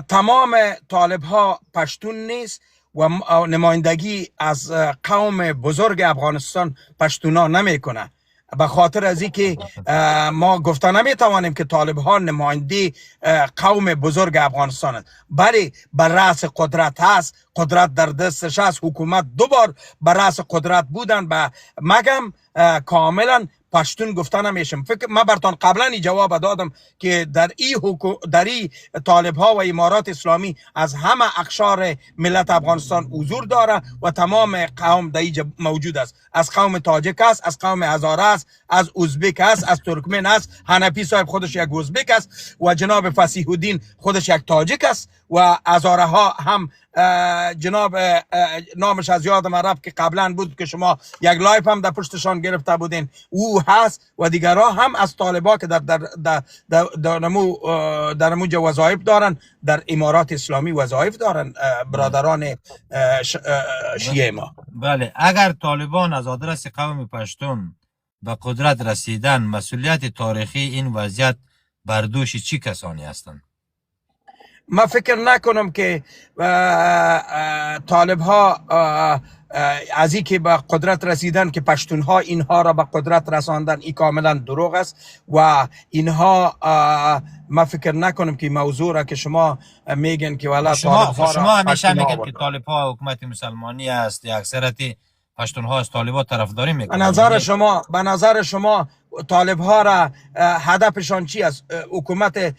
تمام طالب ها پشتون نیست و نمایندگی از قوم بزرگ افغانستان پشتونا نمیکنه. به خاطر از اینکه ما گفته نمیتوانیم که طالب ها نماینده قوم بزرگ افغانستان است، بله بر رأس قدرت هست، قدرت در دستش هست. حکومت دو بار بر رأس قدرت بودن، به مگم کاملا پشتون گفته نمیشم. فکر من برتان قبلا این جواب دادم که در این طالب ها و امارات اسلامی از همه اقشار ملت افغانستان حضور داره و تمام قوم در اینجا موجود است. از قوم تاجک است، از قوم هزاره است، از ازبک است، از ترکمن است. حنفی صاحب خودش یک ازبک است و جناب فصیح الدین خودش یک تاجک است و هزاره ها هم جناب نامش از یادم رفت که قبلا بود که شما یک لایف هم در پشتشان گرفته بودین، او هست و دیگرها هم از طالبا که در نمو وظایف دارن، در امارات اسلامی وظایف دارن برادران شیعه ما. بله، اگر طالبان از آدرس قوم پشتون به قدرت رسیدن، مسئولیت تاریخی این وضعیت بر دوش چی کسانی هستند؟ ما فکر نکنم که طالب ها از این که به قدرت رسیدن که پشتون ها اینها را به قدرت رساندن، این کاملا دروغ است و اینها ما فکر نکنم که موضوع را که شما میگن که والا شما همیشه میگن که طالب ها حکومت مسلمانی است، اکثریت پشتون ها از طالب ها طرفداری میکنن. به نظر شما طالب ها را هدفشان چی است؟ حکومت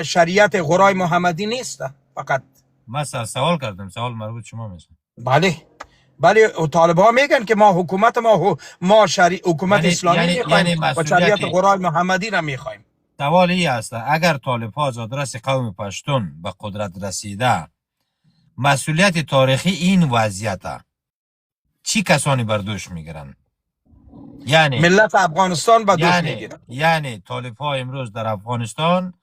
شریعت غرای محمدی نیست فقط؟ من سوال کردم، سوال مربوط شما میشه. بله طالب ها میگن که ما حکومت حکومت اسلامی میخوایم و شریعت غرای محمدی را میخوایم. سوال این است اگر طالب ها از آدرس قوم پشتون به قدرت رسیده، مسئولیت تاریخی این وضعیت چی کسانی بر دوش میگیرن؟ یعنی ملت افغانستان به دوش میگیرن. یعنی طالب ها امروز در افغانستان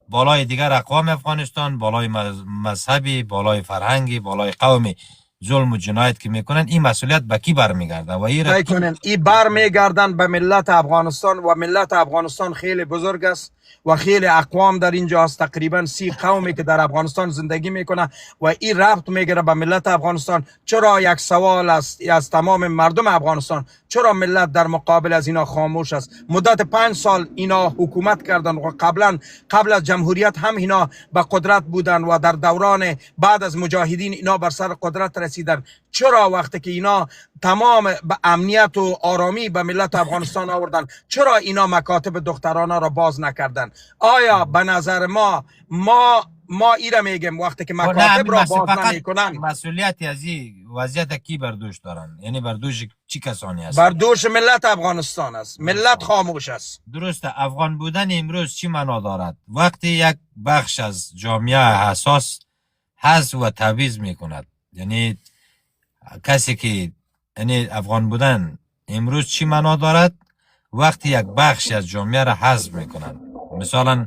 بالای دیگر اقوام افغانستان، بالای مذهبی، بالای فرهنگی، بالای قومی ظلم و جنایت که میکنن، این مسئولیت به کی برمیگرده؟ و این برمیگردن به ملت افغانستان و ملت افغانستان خیلی بزرگ است و خیلی اقوام در اینجا هست، تقریبا 30 قومی که در افغانستان زندگی میکنه و این ربط میگیره به ملت افغانستان. چرا یک سوال است از تمام مردم افغانستان، چرا ملت در مقابل از اینا خاموش است؟ مدت 5 سال اینا حکومت کردن و قبل از جمهوریت هم اینا به قدرت بودن و در دوران بعد از مجاهدین اینا بر سر قدرت رسیدن. چرا وقتی که اینا تمام به امنیت و آرامی به ملت افغانستان آوردن، چرا اینا مکاتب دخترانه را باز نکردن؟ آیا به نظر ما ایره میگم وقتی که مکاتب را باز نمیکنن، مسئولیتی از این وضعیت کی بر دوش دارن؟ یعنی بر دوش چی کسانی هست؟ بر دوش ملت افغانستان است. ملت خاموش است. درسته. افغان بودن امروز چی معنا دارد؟ وقتی یک بخش از جامعه حساس حذف و تبعیض میکند، یعنی کسی که یعنی افغان بودن امروز چی معنا دارد؟ وقتی یک بخش از جامعه را حذف میکنن. مثلا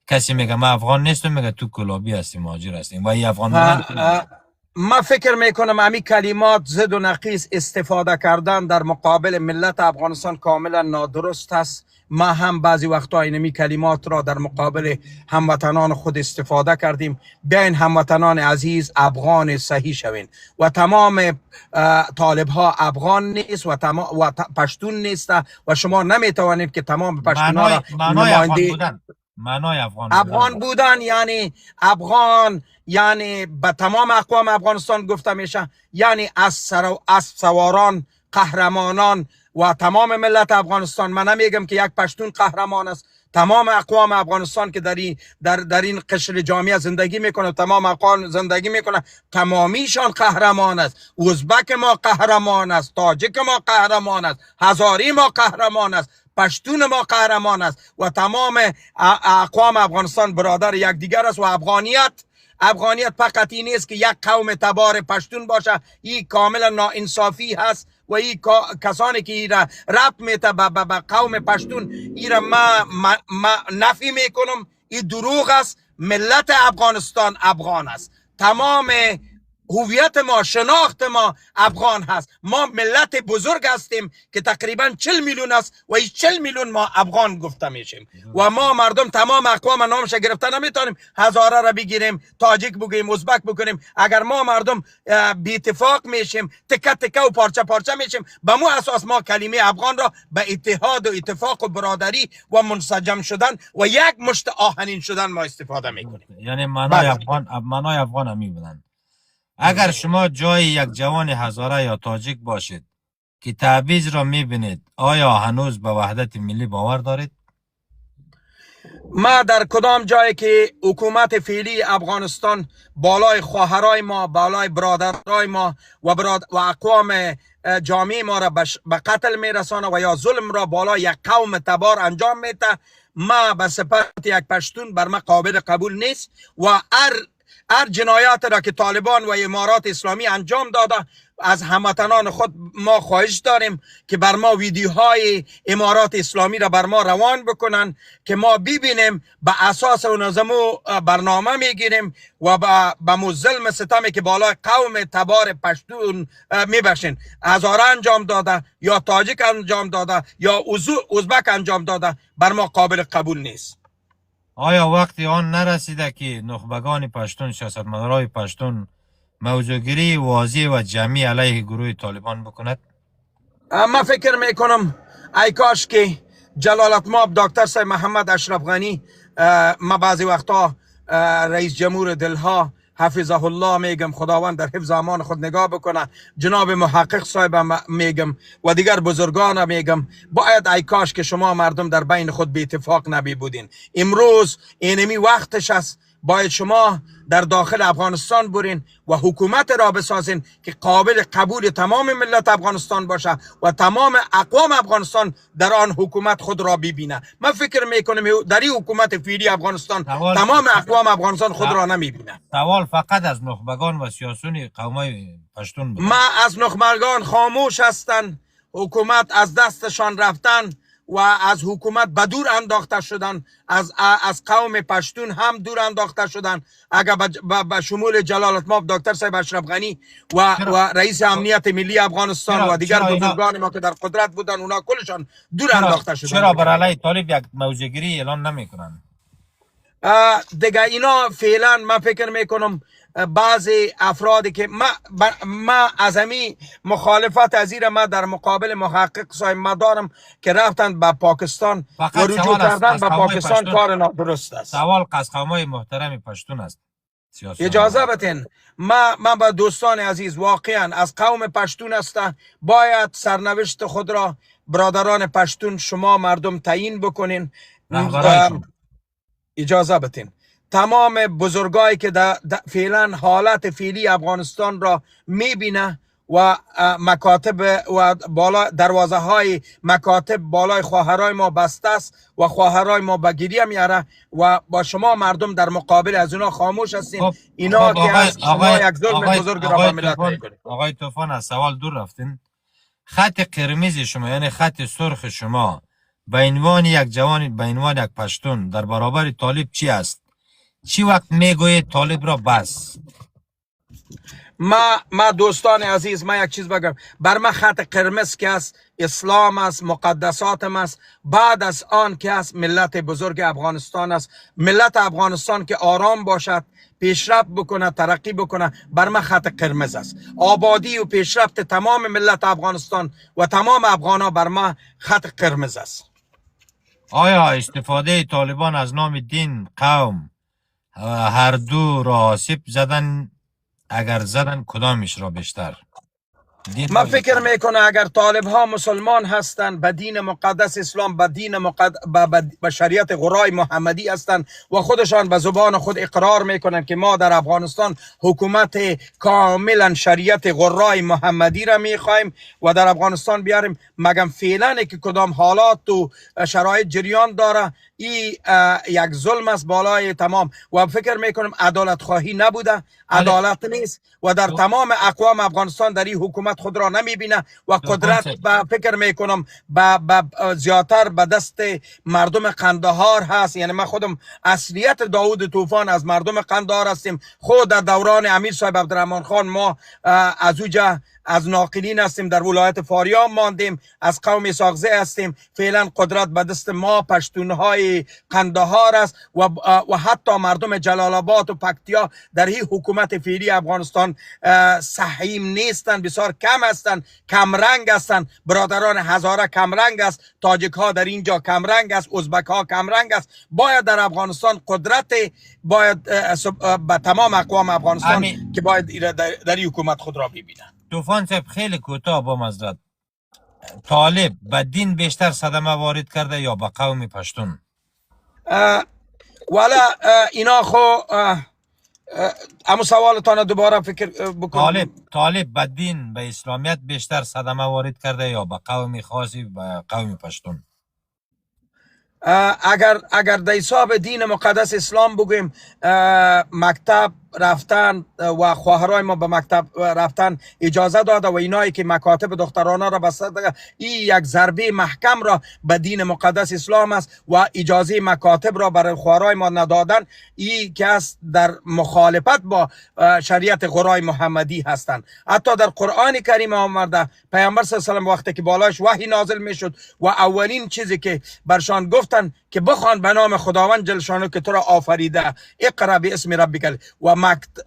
کسی میگه من افغان نیستم، میگه تو کلابی هستی، مهاجر هستی و این افغان بودن. من فکر میکنم همین کلمات زد و نقیص استفاده کردن در مقابل ملت افغانستان کاملا نادرست است. ما هم بعضی وقتا اینمی کلمات را در مقابل هموطنان خود استفاده کردیم. بیاین هموطنان عزیز افغان صحیح شوین و تمام طالب ها افغان نیست و پشتون نیست و شما نمیتوانید که تمام پشتون ها را معنای افغان بودن یعنی افغان یعنی به تمام اقوام افغانستان گفته میشه، یعنی از سواران، قهرمانان و تمام ملت افغانستان. من نمیگم که یک پشتون قهرمان است. تمام اقوام افغانستان که در این قشر جامعه زندگی میکنه، تمام اقوام زندگی میکنه، تمامیشان قهرمان است. ازبک ما قهرمان است، تاجک ما قهرمان است، هزاری ما قهرمان است، پشتون ما قهرمان است و تمام اقوام افغانستان برادر یکدیگر است. و افغانیت فقط این نیست که یک قوم تبار پشتون باشه. این کاملا ناانصافی هست و این کسانی که ایرا ربط میته به قوم پشتون، ایرا ما نفی میکنم. این دروغ است. ملت افغانستان افغان است. تمام هویت ما، شناخت ما افغان هست. ما ملت بزرگ هستیم که تقریبا 40 میلیون است و این 40 میلیون ما افغان گفته میشیم و ما مردم تمام اقوام نامش گرفته نمیتونیم. هزاره را بگیریم، تاجیک بگیم، ازبک بکنیم. اگر ما مردم بی اتفاق میشیم، تکه تکه و پارچه پارچه میشیم، به مو اساس ما کلمه افغان را به اتحاد و اتفاق و برادری و منسجم شدن و یک مشت آهنین شدن ما استفاده میکنیم. یعنی معنای افغان همی بودن. اگر شما جای یک جوان هزاره یا تاجیک باشید که تعویض را میبینید، آیا هنوز به وحدت ملی باور دارید؟ ما در کدام جایی که حکومت فعلی افغانستان بالای خواهرای ما، بالای برادرای ما و اقوام جامعه ما را به قتل میرسانه و یا ظلم را بالای یک قوم تبار انجام میده، ما به صفت یک پشتون بر ما قابل قبول نیست و هر جنایات را که طالبان و امارات اسلامی انجام داده، از هموطنان خود ما خواهش داریم که بر ما ویدیوهای امارات اسلامی را بر ما روان بکنن که ما ببینیم به اساس و نظمو برنامه میگیریم و به ظلم ستمی که بالای قوم تبار پشتون میبخشین هزاره انجام داده یا تاجیک انجام داده یا ازبک انجام داده بر ما قابل قبول نیست. آیا وقتی آن نرسیده که نخبگان پشتون، سیاستمدارای پشتون موضوعگیری واضح و جمعی علیه گروه طالبان بکند؟ من فکر میکنم ای کاش که جلالتمآب دکتر صاحب محمد اشرف غنی، ما بعضی وقتا رئیس جمهور دلها حفظه الله میگم، خداوند در حفظ امان خود نگاه بکنه، جناب محقق صاحب میگم و دیگر بزرگان میگم، باید ای کاش که شما مردم در بین خود بی اتفاق نبی بودین. امروز اینمی وقتش است، باید شما در داخل افغانستان برین و حکومت را بسازین که قابل قبول تمام ملت افغانستان باشه و تمام اقوام افغانستان در آن حکومت خود را ببینه. من فکر میکنم در این حکومت فعلی افغانستان تمام اقوام افغانستان خود را نمیبینه. سوال فقط از نخبگان و سیاسیون قومای پشتون بود. ما از نخبگان خاموش هستند، حکومت از دستشان رفتن و از حکومت به دور انداخته شدن، از قوم پشتون هم دور انداخته شدن. اگر به شمول جلالتمآب دکتر صاحب اشرف غنی و رئیس امنیت ملی افغانستان و دیگر بزرگان ما که در قدرت بودن، اونا کلشان دور انداخته شدن. چرا بر علیه طالب یک موضوعگیری اعلان نمیکنن؟ دیگه اینا فعلا من فکر میکنم بعضی افرادی که ما از همی مخالفت از این ما در مقابل محقق صاحب ما دارم که رفتند به پاکستان و رجوع کردن به پاکستان کار نادرست است. سوال از قومای محترم پشتون است. اجازه بتین من با دوستان عزیز، واقعا از قوم پشتون است، باید سرنوشت خود را برادران پشتون شما مردم تعیین بکنین. اجازه بتین تمام بزرگایی که فعلا حالت فعلی افغانستان را میبینه و مکاتب و بالا دروازه های مکاتب بالای خواهرای ما بسته است و خواهرای ما به گریه میاره و با شما مردم در مقابل از اونا خاموش هستین. اینا که از شما یک ظلم بزرگ را به ملت میکنید. آقای طوفان، از سوال دور رفتین. خط قرمز شما، یعنی خط سرخ شما به عنوان یک جوان، به عنوان یک پشتون در برابر طالب چی است؟ چی وقت میگوید طالب را بس؟ ما دوستان عزیز، ما یک چیز بگم، بر ما خط قرمز که است اسلام است، مقدساتم است، بعد از آن که است ملت بزرگ افغانستان است. ملت افغانستان که آرام باشد، پیشرفت بکنه، ترقی بکنه، بر ما خط قرمز است. آبادی و پیشرفت تمام ملت افغانستان و تمام افغانا بر ما خط قرمز است. آیا استفاده طالبان از نام دین، قوم هر دو را آسیب زدن؟ اگر زدن کدامش را بیشتر؟ من فکر میکنم اگر طالب ها مسلمان هستند، به دین مقدس اسلام، به شریعت غرای محمدی هستند و خودشان به زبان خود اقرار میکنند که ما در افغانستان حکومت کاملا شریعت غرای محمدی را میخوایم و در افغانستان بیاریم، مگم فعلا که کدام حالات و شرایط جریان داره، این یک ظلم است بالای تمام و فکر میکنم عدالت خواهی نبوده، عدالت نیست و در تمام اقوام افغانستان در این حکومت حکومت خود را نمیبینه و طوفان قدرت صاحب به فکر میکنم زیادتر به دست مردم قندهار هست. یعنی من خودم اصلیت داوود طوفان از مردم قندهار هستیم. خود در دوران امیر صاحب عبدالرحمن خان ما از اوجه از ناقلین هستیم، در ولایت فاریاب ماندیم، از قوم ساغزه هستیم. فعلا قدرت به دست ما پشتونهای قندهار است و حتی مردم جلال آباد و پکتیا در این حکومت فعلی افغانستان سهیم نیستند، بسیار کم هستند، کم رنگ هستند. برادران هزاره کم رنگ است، تاجک ها در اینجا کم رنگ است، ازبک ها کم رنگ است. باید در افغانستان قدرت باید به تمام اقوام افغانستان که باید در این حکومت خود را ببینند. طوفان صاحب خیلی کوتاه با مزرد، طالب به دین بیشتر صدمه وارد کرده یا به قوم پشتون؟ والا اینا خو همون سوالتان دوباره فکر بکنم. طالب به دین، به اسلامیت بیشتر صدمه وارد کرده یا به قوم خاصی، به قوم پشتون؟ اگر در حساب دین مقدس اسلام بگویم، مکتب رفتن و خواهرای ما به مکتب رفتن اجازه داده و اینایی که مکاتب دخترانه را بسته، این یک ضربه محکم را به دین مقدس اسلام است و اجازه مکاتب را برای خواهرای ما ندادن. این که است در مخالفت با شریعت قرآن محمدی هستند. حتی در قرآن کریم آمده پیامبر صلی الله علیه و آله وقتی که بالایش وحی نازل میشد و اولین چیزی که برشان گفتن که بخوان به نام خداوند جل شانه که تو را آفریده، اقرا باسم ربک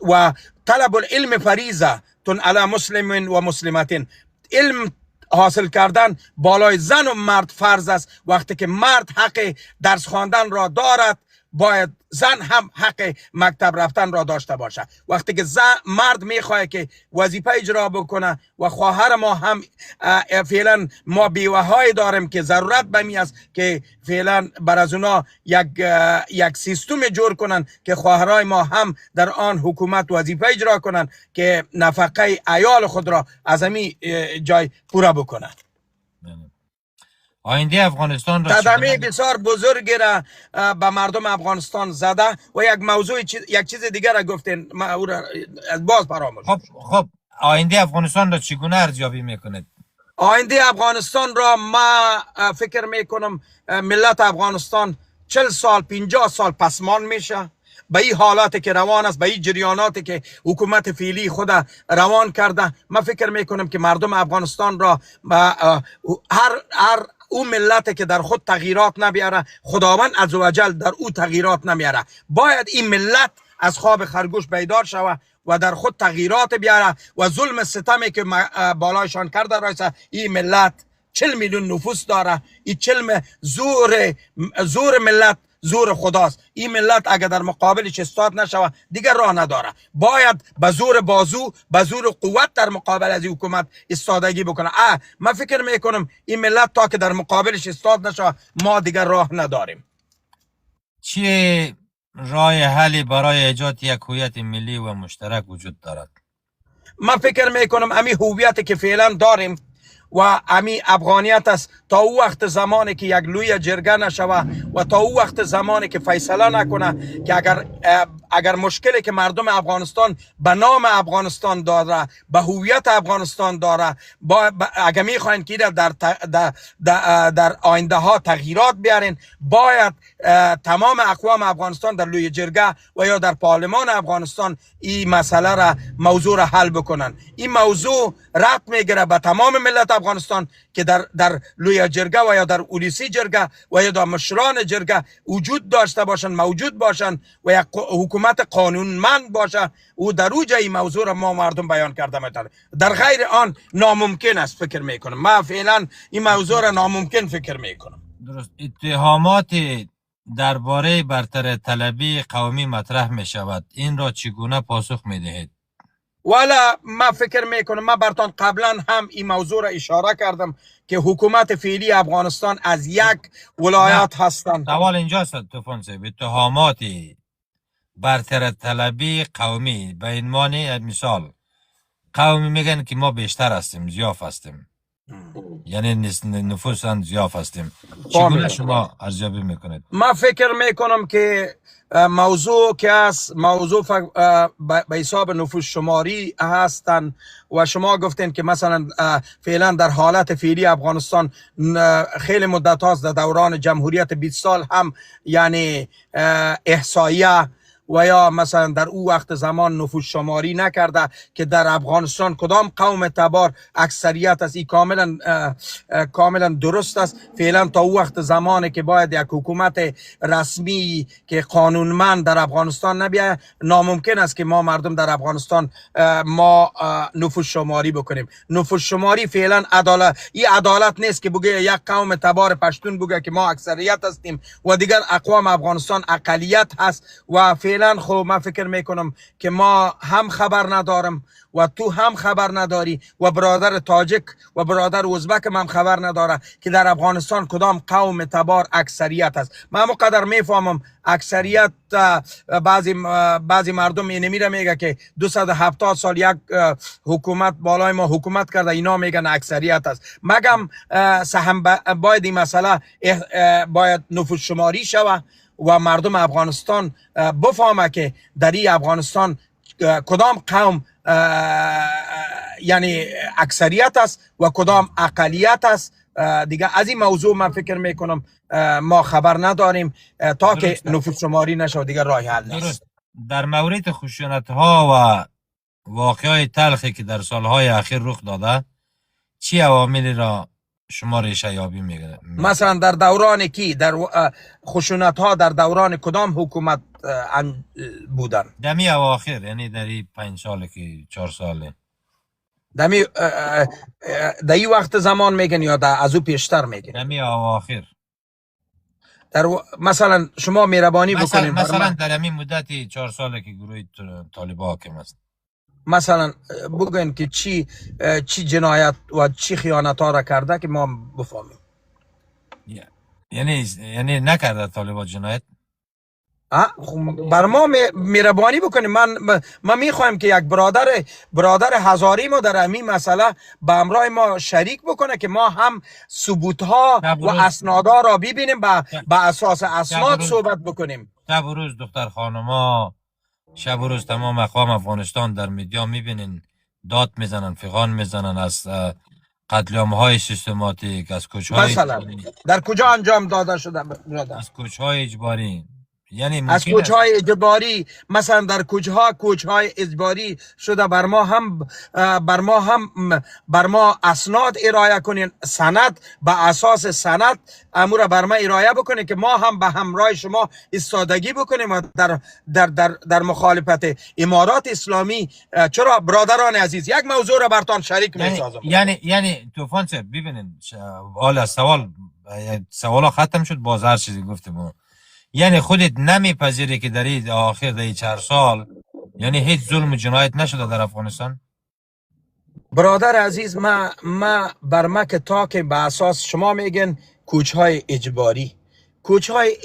و طلب العلم فریضه تن علی مسلم و مسلمتین. علم حاصل کردن بالای زن و مرد فرض است. وقتی که مرد حق درس خواندن را دارد، باید زن هم حق مکتب رفتن را داشته باشه. وقتی که مرد میخواه که وظیفه اجرا بکنه و خواهر ما هم فعلا ما بیوه های داریم که ضرورت بمی است که فعلا بر از اونا یک سیستم جور کنن که خواهرای ما هم در آن حکومت وظیفه اجرا کنن که نفقه عیال خود را از همین جای پورا بکنن. آینده افغانستان را صدمه بسیار بزرگی را به مردم افغانستان زده و یک موضوع یک چیز دیگر را گفتین، ما او را باز فراموش. خب آینده افغانستان را چگونه ارزیابی میکنید؟ آینده افغانستان را ما فکر میکنم ملت افغانستان 40 سال 50 سال پسمان میشه به این حالاتی که روان است، به این جریاناتی که حکومت فعلی خود روان کرده. من فکر میکنم که مردم افغانستان را هر او ملت که در خود تغییرات نمیاره، خداوند عزوجل در او تغییرات نمیاره. باید این ملت از خواب خرگوش بیدار شود و در خود تغییرات بیاره و ظلم ستمی که بالایشان کرده رایسته. این ملت 40 میلیون نفوس داره. این 40 زور ملت زور خداست. این ملت اگر در مقابلش استاد نشوه دیگر راه نداره. باید به زور بازو، به زور قوت در مقابل از این حکومت استادگی بکنه. من فکر میکنم این ملت تا که در مقابلش استاد نشوه ما دیگر راه نداریم. چه راه حلی برای ایجاد یک هویت ملی و مشترک وجود دارد؟ من فکر میکنم همین هویتی که فعلا داریم و همین افغانیت است تا او وقت زمانی که یک لوی جرگه نشوه و تا او وقت زمانی که فیصله نکنه که اگر مشکلی که مردم افغانستان به نام افغانستان داره، به هویت افغانستان داره، اگر میخواین که در آینده ها تغییرات بیارین، باید تمام اقوام افغانستان در لوی جرگه و یا در پارلمان افغانستان این مسئله را موضوع را حل بکنن. این موضوع ربط میگیره به تمام ملت افغانستان که در لوی جرگه و یا در اولیسی جرگه و یا در مشران جرگه وجود داشته باشن، موجود باشن و یک حکومت قانونمند باشه. او در اوج این موضوع را ما مردم بیان کرده میتونه. در غیر آن ناممکن است فکر میکنم. ما فعلا این موضوع را ناممکن فکر میکنم. درست. اتهامات درباره برتر طلبی قومی مطرح می شود، این را چگونه پاسخ می دهید؟ والا ما فکر میکنم، ما برتان قبلا هم این موضوع را اشاره کردم که حکومت فعلی افغانستان از یک ولایت هستند. سوال اینجاست طوفان صاحب، اتهامات برتر طلبی قومی به این معنی، مثال قومی میگن که ما بیشتر هستیم، زیاف هستیم، یعنی نفوس ضعیف هستیم. کاملا. چگونه شما ارزیابی میکنید؟ ما فکر میکنم که موضوع که است موضوع به حساب نفوس شماری هستند و شما گفتین که مثلا فعلا در حالت فعلی افغانستان خیلی مدت هاست در دوران جمهوریت 20 سال هم یعنی احصایه و یا مثلا در او وقت زمان نفوس شماری نکرده که در افغانستان کدام قوم تبار اکثریت است. این کاملا درست است. فعلا تا او وقت زمانی که باید یک حکومت رسمی که قانونمند در افغانستان نبیه، ناممکن است که ما مردم در افغانستان ما نفوس شماری بکنیم. نفوس شماری فعلا عدالت نیست که بگه یک قوم تبار پشتون بگه که ما اکثریت هستیم و دیگر اقوام افغانستان اقلیت هست و فعلا خب من فکر میکنم که ما هم خبر ندارم و تو هم خبر نداری و برادر تاجک و برادر ازبک هم خبر نداره که در افغانستان کدام قوم تبار اکثریت است. من مقدر میفهمم اکثریت بعضی مردم اینه میره میگه که 270 سال یک حکومت بالای ما حکومت کرده، اینا میگن اکثریت است. مگم سهم باید این مسئله باید نفوس شماری شوه و مردم افغانستان بفهمه که در این افغانستان کدام قوم یعنی اکثریت است و کدام اقلیت است. دیگه از این موضوع من فکر میکنم ما خبر نداریم تا که نفوس شماری نشود دیگه راه حل نیست. در مورد خشونت ها و واقعای تلخی که در سالهای اخیر رخ داده، چی عواملی را شما ریشه یابی میگه؟ مثلا در دوران کی در خشونت ها در دوران کدام حکومت بودن؟ دمی اواخر، یعنی در این 5 ساله که 4 ساله دمی در این وقت زمان میگن یا در از او پیشتر میگن؟ دمی اواخر. در مثلا شما مهربانی بکنید مثلا در همین مدتی 4 ساله که گروه طالبان حاکم است، مثلا بگوین که چی جنایت و چی خیانت ها را کرده که ما بفهمیم. یعنی نکرده طالبان جنایت؟ بر ما مهربانی بکنیم. من میخوایم که یک برادر هزاری ما در همین مسئله به همراه ما شریک بکنه که ما هم ثبوت ها و اسنادها را ببینیم، به اساس اسناد صحبت بکنیم. شب و روز دختر خانما، شب و روز تمام اقوام افغانستان در میدیا میبینین داد میزنن، فغان میزنن از قتلعام های سیستماتیک، از کشهای مثلا در کجا انجام داده شده؟ از کشهای اجباری، یعنی از کوچهای اجباری، مثلا در کوچهای اجباری شده. بر ما اسناد ارائه کنین، سند به اساس سند امور بر ما ارائه بکنین که ما هم به همراه شما ایستادگی بکنیم و در مخالفت امارات اسلامی. چرا برادران عزیز یک موضوع را برتان شریک می‌سازم. یعنی طوفان صاحب ببینید، حالا سوال ختم شد، باز هر چیزی گفتیم. یعنی خودت نمیپذیری که در این آخر در این 4 سال یعنی هیچ ظلم و جنایت نشده در افغانستان؟ برادر عزیز، بر ما که تا که به اساس شما میگن کوچهای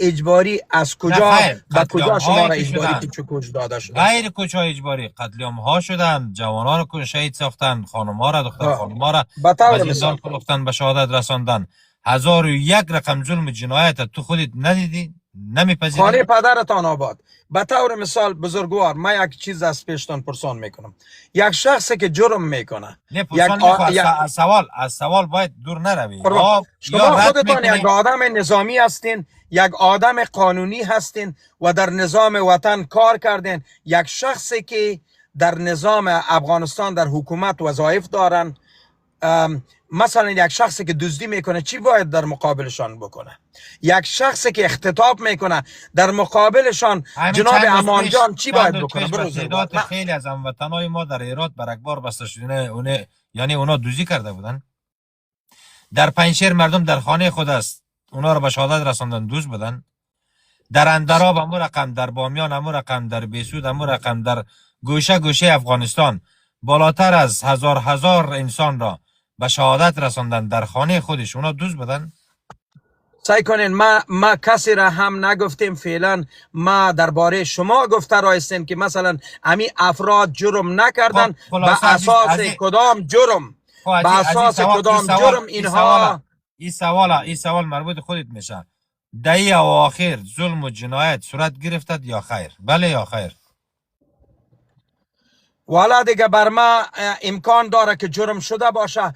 اجباری از کجا به کجا شما را اجباری که کوچ داده شده؟ غیر کوچهای اجباری قتل عام ها شدن، جوانان رو شهید ساختن، خانم‌ها را، دختر خانم‌ها را به زندان فروختن، به شهادت رساندن. 1001 رقم ظلم جنایت تو خودت ندیدی؟ نمیپذیری؟ خانه پدرتان آباد. به طور مثال بزرگوار، من یک چیز از پیشتان پرسان میکنم. یک شخصی که جرم میکنه، از سوال باید دور نروی. شما خودتان یک آدم نظامی هستین، یک آدم قانونی هستین و در نظام وطن کار کردین. یک شخصی که در نظام افغانستان در حکومت وظایف دارن، مثلا یک شخصی که دزدی میکنه چی باید در مقابلشان بکنه؟ یک شخصی که اختطاف میکنه در مقابلشان جناب امان جان چی باید بکنه؟ تعداد خیلی از هموطنای ما در هرات برگبار بسته شده، یعنی اونا دزدی کرده بودن. در پنجشیر مردم در خانه خود است، اونا رو به شهادت رساندن، دزد بودن. در اندراب همون رقم، در بامیان همون رقم، در بیسود همون رقم، در گوشه افغانستان بالاتر از هزار انسان را به شهادت رساندن در خانه خودش، اونا دزد بودن. سعی کنین ما کسی را هم نگفتیم فعلا. ما درباره شما گفته رایستیم که مثلا امی افراد جرم نکردن. به اساس کدام جرم؟ به اساس کدام جرم اینها. این سوال مربوط خودت میشه. دهی اواخر ظلم و جنایت صورت گرفتد یا خیر؟ بله یا خیر؟ والا دیگه بر ما امکان داره که جرم شده باشه.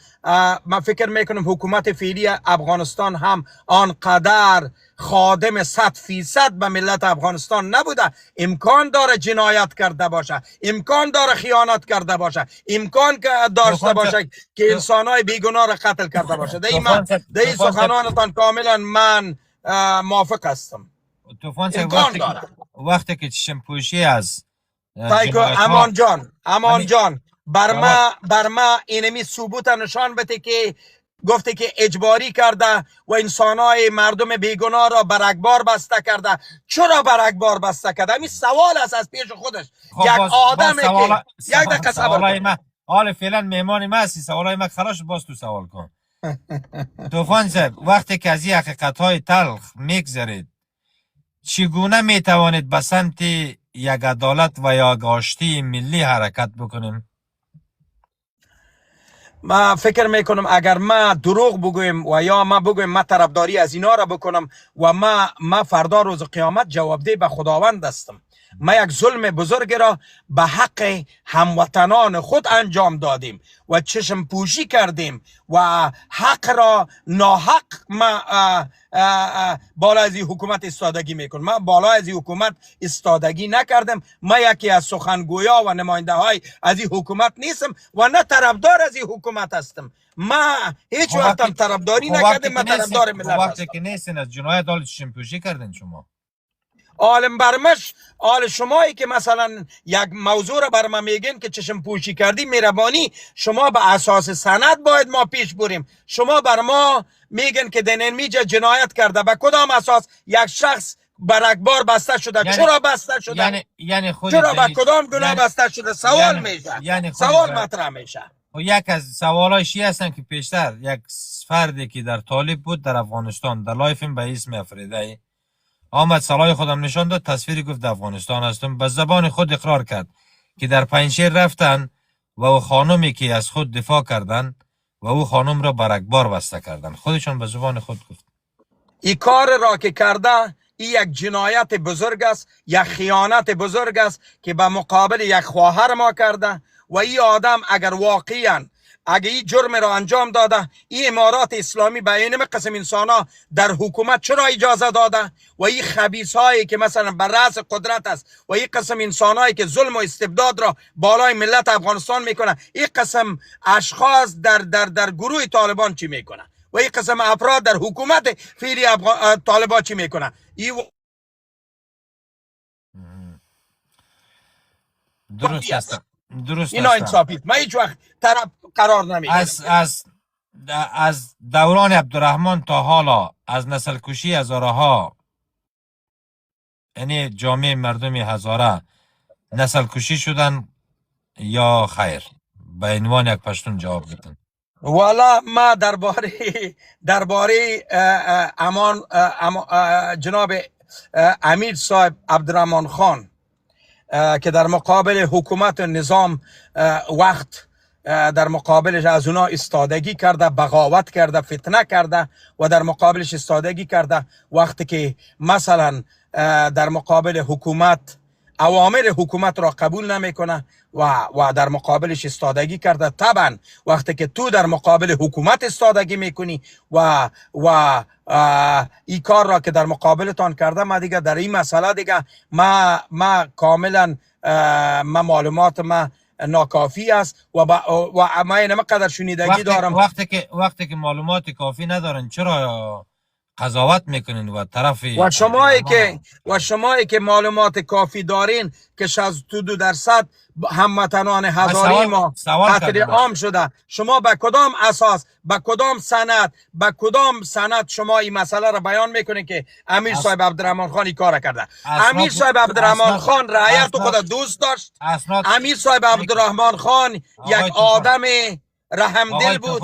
من فکر میکنم حکومت فعلی افغانستان هم آنقدر خادم 100% به ملت افغانستان نبوده. امکان داره جنایت کرده باشه، امکان داره خیانت کرده باشه، امکان داشته باشه که انسانهای بیگناه را قتل کرده باشه. در این سخنانتان کاملا من موافق هستم. امکان داره. وقتی که چشم پوشی از امان جان بر ما اینمی ثبوت نشان بده که گفته که اجباری کرده و انسانای مردم بیگناه را برگبار بسته کرده. چرا برگبار بسته کرده؟ همین سوال است از پیش خودش. یک آدم که یک دقیقه صبر کن. حال فعلا مهمان ما هستی، سوالای ما خلاص، باز تو سوال کن. طوفان صاحب، وقتی که از این حقیقت‌های تلخ میگذرید، چگونه میتوانید به سمت یک عدالت و یک آشتی ملی حرکت بکنیم؟ ما فکر میکنم اگر ما دروغ بگویم و یا ما بگویم ما طرفداری از اینا را بکنم و ما فردا روز قیامت جوابدهی به خداوند هستم. ما یک ظلم بزرگ را به حق هموطنان خود انجام دادیم و چشم پوشی کردیم و حق را ناحق ما بالا از این حکومت استادگی میکنم. ما بالا از این حکومت استادگی نکردم. ما یکی از سخنگویا و نماینده های از این حکومت نیستم و نه طرفدار از این حکومت هستم. ما هیچ وقت هم طرفداری نکردم. ما طرفدار ملت هستم. وقتی که نیستین از جنایت حال چشم پوشی کردین شما. عالم برمش حال شمایی که مثلا یک موضوع را بر ما میگین که چشم پوشی کردی، مهربانی شما به اساس سند باید ما پیش بریم. شما بر ما میگن که دنین میجا جنایت کرده. به کدام اساس یک شخص برگبار بسته شده؟ چرا بسته شده؟ یعنی چرا به کدام گناه بسته شده؟ سوال میشه. سوال مطرح میشه. و یک از سوالایش هستن که پیشتر یک فردی که در طالب بود در افغانستان، در لایفم به اسم افریدی آمد، سالای خودم نشان داد، تصویری گفت افغانستان هستم. به زبان خود اقرار کرد که در پنجشیر رفتن و او خانمی که از خود دفاع کردن و او خانم را برگبار بسته کردن. خودشون به زبان خود گفت. این کار را که کرده این یک جنایت بزرگ است، یک خیانت بزرگ است که به مقابل یک خواهر ما کرده. و این آدم اگر واقعا این جرم را انجام داده، این امارات اسلامی به این قسم انسانا در حکومت چرا اجازه داده؟ و این خبیث هایی که مثلا بر رأس قدرت است و این قسم انسان هایی که ظلم و استبداد را بالای ملت افغانستان میکنه، این قسم اشخاص در گروه طالبان چی میکنه و این قسم افراد در حکومت فعلی طالبان چی میکنه؟ درست است. اینا انصافیت. ما هیچ وقت طرف قرار نمیگیرم. از دوران عبدالرحمن تا حالا از نسل کشی هزارها، یعنی جامعه مردم هزاره نسل کشی شدن یا خیر؟ به عنوان یک پشتون جواب بدن. والا ما درباره جناب امیر صاحب عبدالرحمن خان که در مقابل حکومت نظام وقت در مقابلش از اونا استادگی کرده، بغاوت کرده، فتنه کرده و در مقابلش استادگی کرده. وقتی که مثلا در مقابل حکومت اوامر حکومت را قبول نمیکنه و در مقابلش استادگی کرده. طبعا وقتی که تو در مقابل حکومت استادگی میکنی و این کار را که در مقابلتان کرده، ما دیگه در این مسئله دیگه ما کاملا معلومات ما ناکافی است و ما اینم قدر شنیدگی دارم. وقتی که معلومات کافی ندارن چرا قضاوت میکنین و طرف و شمایی که معلومات کافی دارین که 62% هموطنان هزاری ما قتل عام شده، شما به کدام اساس، به کدام سند شما این مسئله را بیان میکنین که امیر صاحب عبدالرحمن خان این کار کرده؟ امیر صاحب عبدالرحمن خان رعیت خود دوست داشت. امیر صاحب عبدالرحمن خان یک آدم رحمدل بود.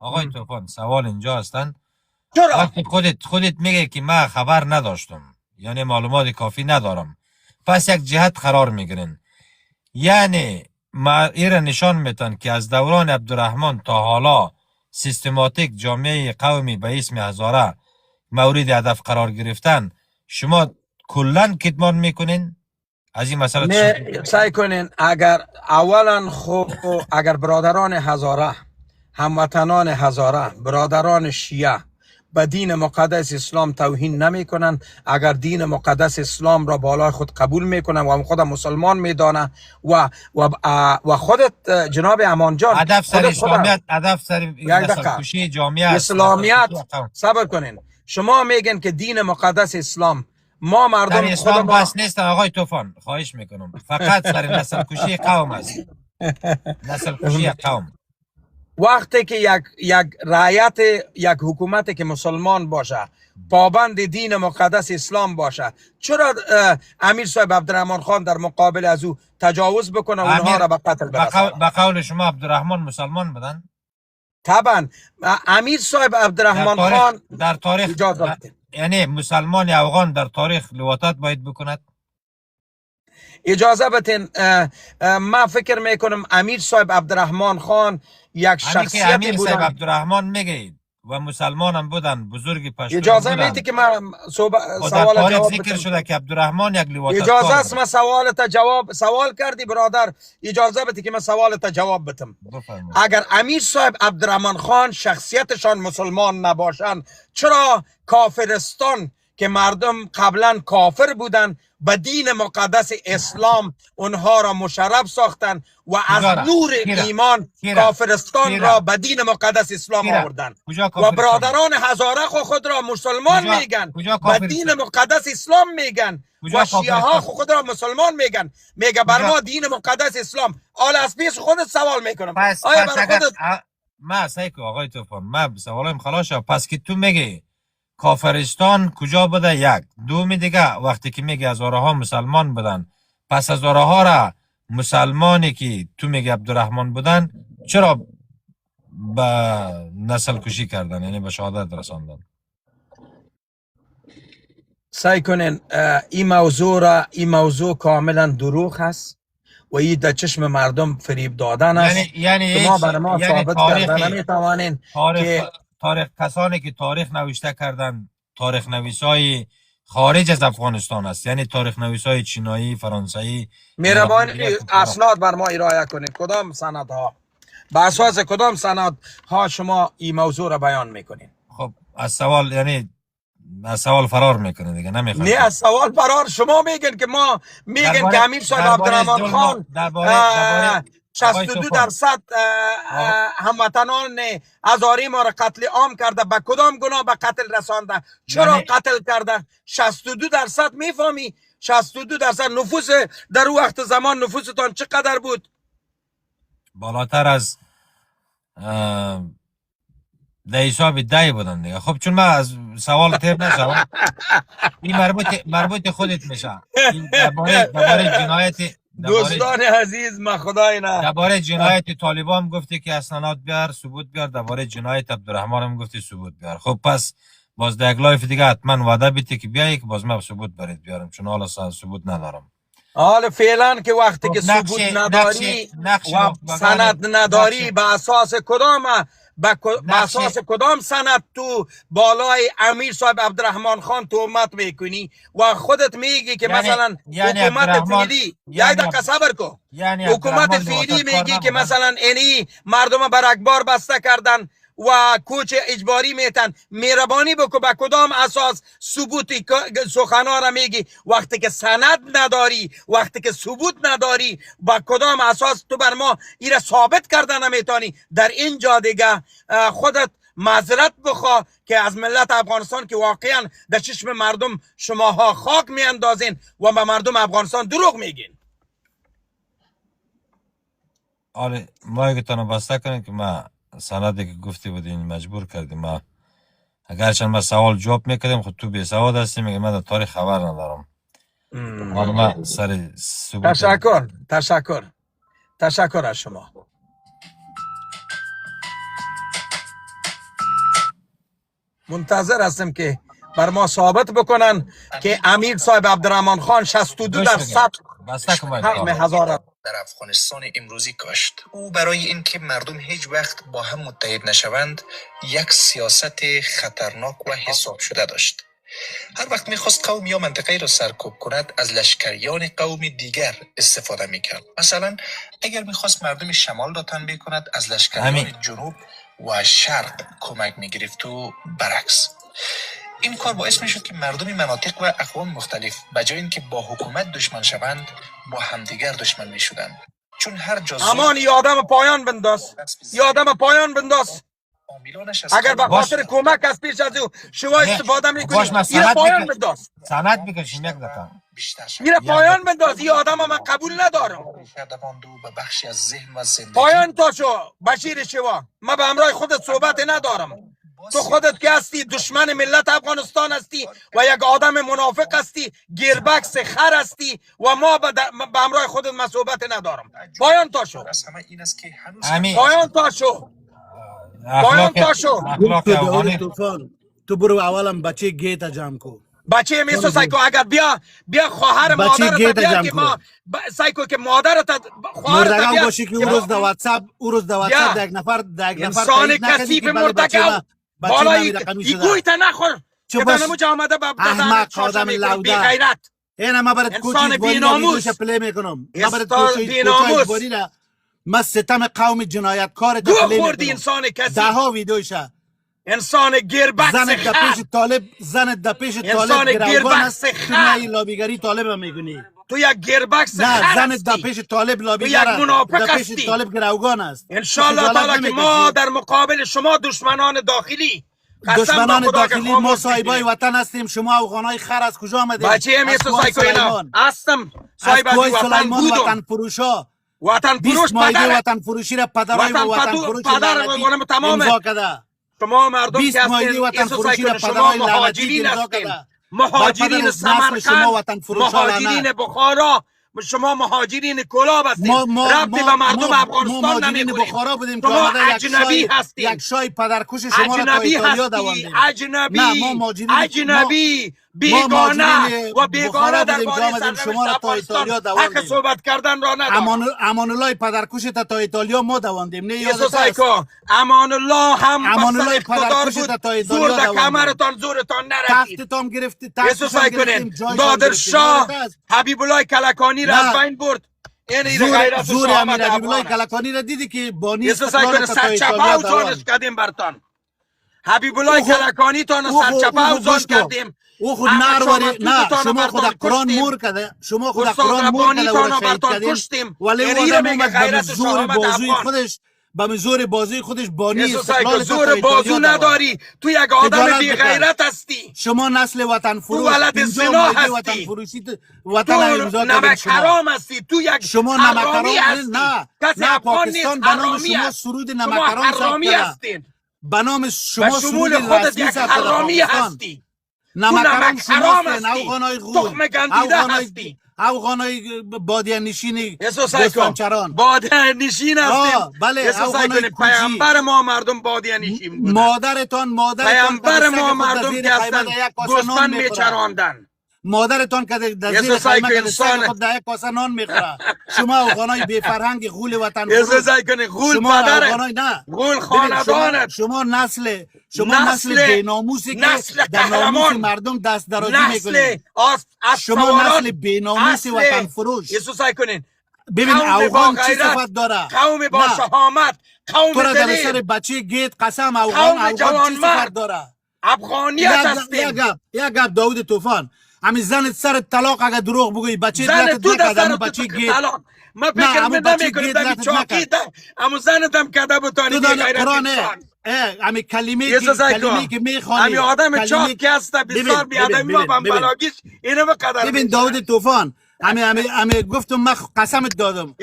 آقای طوفان، سوال اینجا هستن. وقتی خودت میگه که من خبر نداشتم، یعنی معلومات کافی ندارم، پس یک جهت قرار میگیرین، یعنی ما ایره نشان میتن که از دوران عبدالرحمن تا حالا سیستماتیک جامعه قومی به اسم هزاره مورد هدف قرار گرفتن، شما کلن کتمان میکنین از این مسئله؟ نه سعی کنین اگر اولا اگر برادران هزاره، هموطنان هزاره، برادران شیعه به دین مقدس اسلام توهین نمی کنن، اگر دین مقدس اسلام را بالای خود قبول میکنن و خود مسلمان میدانه و خودت جناب امان جان هدف سر اسلامیت، هدف سر کشی جامعه اسلامیت. صبر کنین، شما میگن که دین مقدس اسلام ما مردم در اسلام بس نیست آقای طوفان، خواهش میکنم، فقط سر نسل کشی قوم است. نسل کشی قوم. وقتی که یک رعیت، یک حکومت که مسلمان باشه، پابند دین مقدس اسلام باشه، چرا امیر صاحب عبدالرحمن خان در مقابل از او تجاوز بکنه و اونها را به قتل برسانه؟ به قول شما عبدالرحمن مسلمان بودن؟ طبعا امیر صاحب عبدالرحمن خان در تاریخ یعنی مسلمان افغان در تاریخ لواطت باید بکند؟ اجازه بدین، من فکر میکنم امیر صاحب عبدالرحمن خان یک شخصیت امیر بودن. صاحب عبدالرحمن میگید و مسلمان هم بودن، بزرگ پشتون اجازه بودن. میدی که من سوال جواب ذکر شده که عبدالرحمن یک لواطت اجازه است من سوال کردی برادر، اجازه بدی که من سوالت جواب بدم. اگر امیر صاحب عبدالرحمن خان شخصیتشان مسلمان نباشن، چرا کافرستان که مردم قبلا کافر بودن به دین مقدس اسلام اونها را مشرف ساختن و از نور ایمان کافرستان را به دین مقدس اسلام آوردن و برادران هزاره خود را مسلمان میگن، به دین مقدس اسلام میگن و شیعه ها خود را مسلمان میگن. میگه بر ما دین مقدس اسلام. حالا از پیش خودت سوال میکنم، آیا بر خودت؟ ما سایکو آقای طوفان، ما سوالم خلاص شد. پس که تو میگی کافرستان کجا بوده؟ یک دومی دیگه وقتی که میگه هزاره ها مسلمان بودن، پس هزاره ها را مسلمانی که تو میگه عبدالرحمن بودن چرا به نسل کشی کردن، یعنی به شهادت رساندن؟ سعی کنین این موضوع کاملا دروغ هست و این در چشم مردم فریب دادن است. یعنی شما برای ما ثابت کردن نمیتوانین که تاریخ کسانی که تاریخ نوشته کردن تاریخ نویسای خارج از افغانستان است، یعنی تاریخ نویسای چینایی، فرانسوی. مهربانی اسناد بر ما ارائه کنید. کدام سندها، به اساس کدام سندها شما این موضوع را بیان میکنید؟ خب از سوال، یعنی از سوال فرار میکنه دیگه، نمیخواد. نه از سوال فرار، شما میگن که ما میگن که امیر صاحب عبدالرحمن خان 62% هموطنان هزاره ما را قتل عام کرده. به کدام گناه به قتل رسانده؟ چرا قتل کرده؟ 62% میفهمی؟ 62% نفوس در وقت زمان نفوستان چقدر بود؟ بالاتر از ده حساب 10 بودن دیگه. خب چون من از سوال تیب نشم، این مربوط خودت میشه. این درباره جنایت دوستان عزیز، ما خدای نه درباره جنایت طالبان گفتی که اسناد بیار، ثبوت بیار. درباره جنایت عبدالرحمن هم گفتی ثبوت بیار. خب پس باز در یک لایف دیگه حتما وعده بیتی که بیایی که باز من ثبوت برید بیارم، چون حالا ثبوت ندارم. حالا فعلا که وقتی که ثبوت نداری و سند نداری، به اساس کدام اساس کدام سند تو بالای امیر صاحب عبدالرحمن خان تهمت میکنی و خودت میگی که مثلا حکومت فعلی، یک دقیقه صبر کو، حکومت فعلی میگی که مثلا اینی مردم بر اکبار بسته کردن و کوچ اجباری میتن؟ مهربانی بکو به کدام اساس ثبوتی سخنا را میگی وقتی که سند نداری، وقتی که ثبوت نداری؟ با کدام اساس تو بر ما ایره ثابت کردن نمیتانی؟ در اینجا دیگه خودت معذرت بخوا که از ملت افغانستان که واقعا در چشم مردم شماها خاک میاندازین و به مردم افغانستان دروغ میگین. آره مایگتان بسته کنید که ما سندی که گفتی بودین مجبور کردیم. ما اگرچه ما سوال جواب میکردیم، خود تو بی سواد هستی، میگه من در تاریخ خبر ندارم. حالا ما سر تشکر از شما. منتظر هستم که بر ما ثابت بکنن که امیر صاحب عبدالرحمن خان 62% همه هزاره در افغانستان امروزی کاشت. او برای اینکه مردم هیچ وقت با هم متحد نشوند یک سیاست خطرناک و حساب شده داشت. هر وقت میخواست قوم یا منطقه را سرکوب کند از لشکریان قوم دیگر استفاده میکرد. مثلا اگر میخواست مردم شمال را تنبیه کند از لشکریان جنوب و شرق کمک میگرفت و برعکس. این کار باعث میشد که مردم مناطق و اقوام مختلف به جای اینکه با حکومت دشمن شوند با همدیگر دشمن میشدند. چون هر جا امان یادم پایان بنداز، یادم پایان بنداز. اگر به خاطر کمک از پیش از او شما استفاده میکنی این پایان بنداز، سند بکشیم یک دقیقه این پایان بنداز. این آدم من قبول ندارم. پایان تا شو بشیر شوا، من به همراه خودت صحبت ندارم. تو خودت که هستی دشمن ملت افغانستان هستی و یک آدم منافق هستی، گیربکس خر هستی و ما به همراه خودت من صحبت ندارم. پایان تا شو، پایان تا شو، پایان تا شو. تو برو اولم بچه گیت جمع کو. بچه میسو سایکو اگر بیا خواهر مادرت بیا که ما سایکو که مادرت خواهرت بیا باشی که اون روز در واتساپ یک نفر انسان کثیف مرتکب بالای ایگویت نخور که دنمو جا آمده احمق آدم لوده غیرت. این ما برات کوچیک باری نمیدوش پلی میکنم. ما برات کوچیک باری را ما ستم قوم جنایتکار تا پلی خوردی انسان کثیف. ده ها ویدیوشه انسان گیربکس زنت در پیش طالب گروگان است. تو نهی لابیگری طالب هم میگونی. تو یک گیربکس خر هستی. نه زنت در پیش طالب لابیگر است. در پیش طالب گروگان است. انشالله تعالی که ما در مقابل شما دشمنان داخلی ما صاحبای وطن هستیم. شما افغانای خر از کجا آمدید؟ بچه میسو سایکو اینا هستم صاحب وطن بودم. وطن فروشا وطن فروش پدر وطن فروشی را پدرای وطن فروش لعنتی امضا کرده. شما مردم که هستین شما مهاجرین هستین، مهاجرین سمرقند، مهاجرین بخارا، شما مهاجرین کلاب هستین. ربطی به مردم افغانستان نمیکنید. شما اجنبی هستین. یک شای پدرکش شما را تا ایتالیا دواندیم. اجنبی بیگانه و بیگانه در باره سرنوشت افغانستان حق صحبت کردن را ندارم. امان الله پدرکش تا ایتالیا ما دواندیم. نه یادت است؟ امان الله هم امان الله پدرکش تا ایتالیا زور در کمرتان زورتان نرسید. تختتان گرفتی. یسوسای کنین نادر شاه حبیب الله کلکانی را از بین برد. زور امیر حبیب الله کلکانی را دیدی که بانی استقلال تا ایتالیا دوان کردیم برتان. حبیب الله کلکانی تا سرچپه اوزان کردیم. او خود نارواری نه شما خود قرآن مور کرده. شما خود قرآن مور کرده و شهید کردیم. ولی او آدم اومد به زور بازوی خودش به زور بازوی خودش بانی استقلال زور بازو نداری. تو یک آدم بی غیرت هستی. شما نسل وطن فروش، تو ولد زنا هستی. وطن فروشی وطن امضا کردید. نمک حرام هستی. تو یک شما نمک حرام هستی. نه پاکستان به نام شما سرود نمک حرام ثبت کرده. به نام شما سرود رسمی ثبت کرده. نمک حرام هستی. افغانای غول، تخم گندیده هستی. افغانای بادیه نشینی گستانچران بادیه نشین هستیم. بله افغانای پیامبر ما مردم بادیه نشین بودن. مادرتان پیامبر ما مردم که هستن گوسفند میچراندن. مادرتان که در زیر خیمه که سگ خود در یک کاسه نان میخوره. شما افغانای بی فرهنگ غول وطن غول پدر غول خاندانت. شما نسل بیناموسی که در ناموس مردم دست درازی میکنید. شما نسل بیناموسی وطن فروش. ببین افغان چی صفت داره؟ قوم با شهامت، قوم تو را در سر بچه گیت قسم افغان چی صفت داره؟ افغانیت هستیم. یک گپ داود طوفان، همین زنت سر طلاق اگر دروغ بگویی بچه لطت نکرده. بچه گیت ما فکر نمیکنیم در چاقی ده اما زنت هم کده بتانی بی غیرت انسان. همین کلمه که میخوانی همین آدم چاق که هست بسیار بی آدمی ما بمبلاگیش اینو بقدر. ببین داود طوفان همین گفتم من قسمت دادم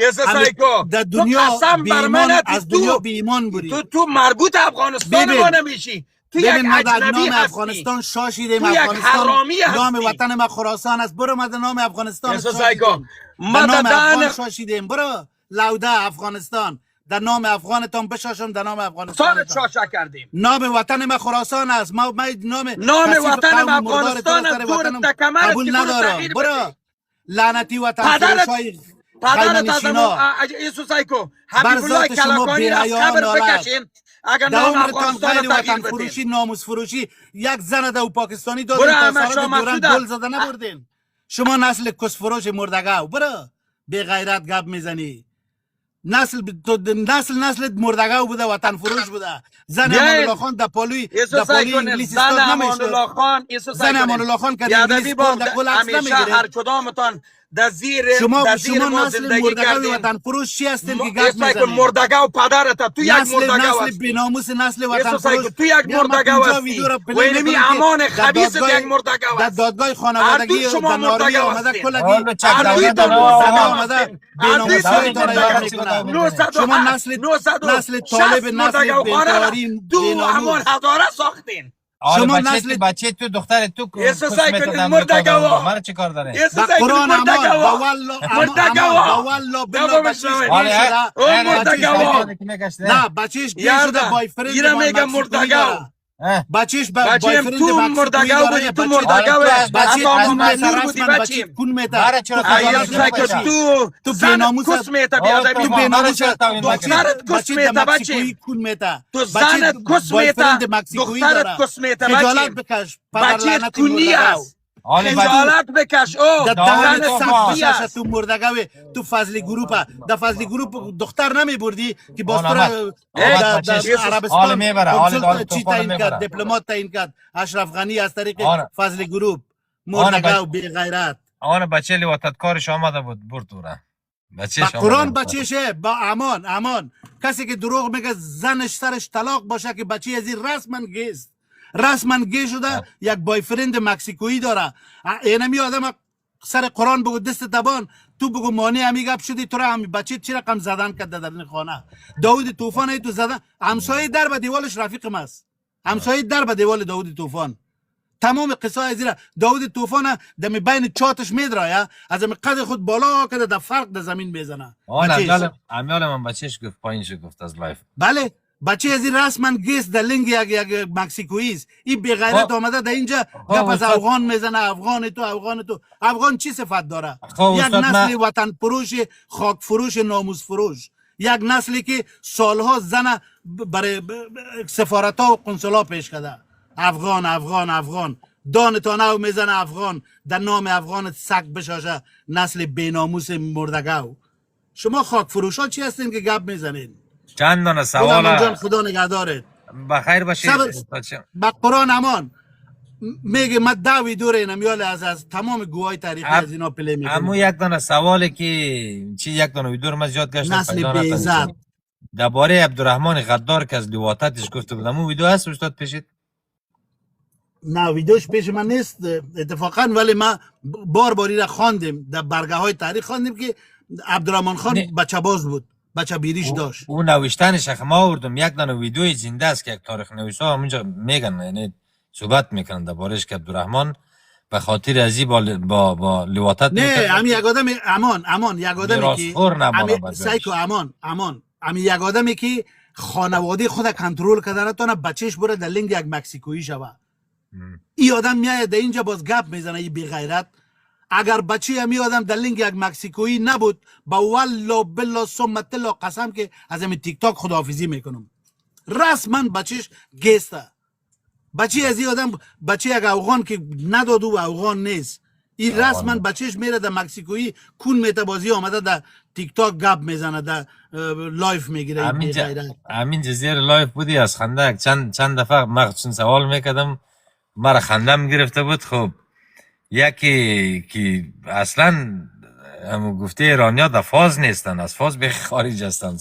در دنیا بیمان از دنیا بیمان بودی. تو مربوط افغانستان ما نمیشی. ببین ما در نام افغانستان شاشیدیم. افغانستان نام وطن ما خراسان است. برو ما در نام افغانستان شاشیدیم. در نام افغان شاشیدیم. برو لوده افغانستان در نام افغانتان بشاشم. در نام افغانستان شاشا کردیم. نام وطن ما خراسان است. ما نام وطن افغانستان است. دور تکمر قبول ندارم. برو لعنتی وطن فروشای پدرت از ایسو سایکو حبیب الله کلکانی را از قبر بکشین اگر نام افغانستان را تغییر وطن فروشی ناموس فروشی یک زن دو پاکستانی برو دادین تا احمد شاه سالات دوران مسعود گل زده نبردین. شما نسل کس فروش مردگاو برو بی غیرت گپ میزنی. نسل مردگاو بوده وطن فروش بوده. زن امان الله خان در پالوی انگلیس استاد نمیشد. زن امان الله خان که انگلیس استاد در کل عکس همیشه نمیگیره. هر کدامتان در زیر شما ما نسل زندگی مردگاوی کردین. وطن فروش چی هستین که گپ ایسو سایکو میزنی؟ مردگاو پدرت تو یک مردگاو نسل هستی. بیناموس نسل وطن ایسو فروش سایکو تو یک مردگاو هستی و اینمی امان خبیث یک مردگاو در هست. دادگاه خانوادگی اردو شما در ناروی مردگاو آمده هستین. کلگی آلو چک اردوی دولت تو دارا. آمده بیناموسی را یاد میکنه. شما نسل طالب نسل بنتاری تو بیناموس همون هزاره ساختین. شما شما نسل بچه تو دختر تو ایسو کس سایکو میتدن مردگاوا. مرا چی کار داره؟ ایسو با سایکو قرآن امان با مردگاوا. والله مردگاوا. با والله بالله بچیش آله، گیر شده او مردگاوا. نه بچیش گیر شده بایفرند ایره میگه مکسیکویی مردگاو. داره. بچیش بچیم بایفرند تو مکسیکویی مردگاو داره. بودی تو بچه- مردگاو بچه اما کون منور میته بودی رسما بچه بچیم کون میته برای چرا تو خجالت ایسو خجالت سایکو نمی‌کشی. تو تو زن بیناموس کس میته بیادبی تو ما. بیناموس دخترت کس بچه میته در مکسیکویی بچیم. کون میته تو بچه زنت کس میته بایفرند مکسیکویی دخترت داره. کس میته خجالت بچیم. بکش پدر بچه لعنت کونی مردگاو. است. آله خجالت بکش او در دهان دهن زنت تو سخت باز. کسی بشش است. تو مردگاوی تو فضل گروپه در فضل گروپ دختر نمی بردی که باز آمد. در بچه‌ش. آله عربستان میبره. کنسول چی توفان تعیین کرد میبره. دیپلمات تعیین کرد اشرف غنی از طریق آره. فضل گروپ آره مردگاو بی غیرت آن بچه لیواتتکارش آمده بود برد دوره با بچهش قرآن بچهشه با امان کسی که دروغ میگه زنش سرش طلاق باشه که بچه از این رسما گی شده یک بایفرند مکسیکویی داره. اینمی آدم سر قرآن بگو دست دبان تو بگو مانی همی گپ شدی تو را همی بچه چی رقم زدن کرده در این خانه. داود طوفان تو زدن همسایه در به دیوالش رفیقم است. همسایه در به دیوال داود طوفان تمام قصه از را داود طوفان دم بین چاتش میدرایه از می قد خود بالا کرده در فرق در زمین میزنه. امیال من بچهش گفت پایینش گفت از لایف بله بچه از این رسما گیست در لنگ یک مکسیکویی است. این بی غیرت آمده در اینجا گپ از افغان میزنه افغان چی صفت داره؟ یک نسل وطن فروش خاک فروش ناموس فروش یک نسلی که سالها زن برای سفارت ها و قنصلا پیش کرده. افغان دانتان او میزنه افغان در نام افغان سگ بشاشه نسل بیناموس مردگاو. شما خاک فروش ها چی هستین که گپ میزنین؟ چند دانه سوال خدا نگهدارت بخیر باشید با قرآن امان میگه من دعوی دور اینم یال از تمام گواهی تاریخی از اینا پلی میکنم. اما یک دانه سوالی که چی یک دانه ویدیو من زیاد گشتم نسل بیزد درباره عبدالرحمن غدار که از لیواتتش گفته بودم اون ویدیو هست استاد پیشید؟ نه ویدیوش پیش من نیست اتفاقا ولی ما باری را خواندیم در برگه های تاریخ خواندیم که عبدالرحمن خان بچه باز بود بچه بیریش داشت. اون نوشتنش ما آوردم یک دانه ویدیوی زنده است که یک تاریخ نویسا همونجا میگن یعنی صحبت میکنن دربارش که عبدالرحمن به خاطر ازی با لیواتت نه امی یک آدم امان یک آدمی که سایکو امی یک آدمی که خانواده خود کنترل کرده نتونه بچهش بره در لنگ یک مکسیکویی شوه. این آدم میاد در اینجا باز گپ میزنه این بی غیرت. اگر بچه همی آدم در لنگ یک مکسیکویی نبود با والله بالله ثم تلا قسم که از همین تیک تاک خداحافظی میکنم. رسما بچهش گسته. بچه از این آدم بچه یک افغان که نداد و افغان نیست. این رسما بچهش میره در مکسیکویی کون میته بازی آمده در تیک تاک گپ میزنه در لایف میگیره. همین زیر لایف بودی از خنده چند دفعه مخصوصا سوال میکردم مرا خندم گرفته بود. خب یکی که اصلا گفته ایرانیا در فاز نیستن از فاز به خارج هستن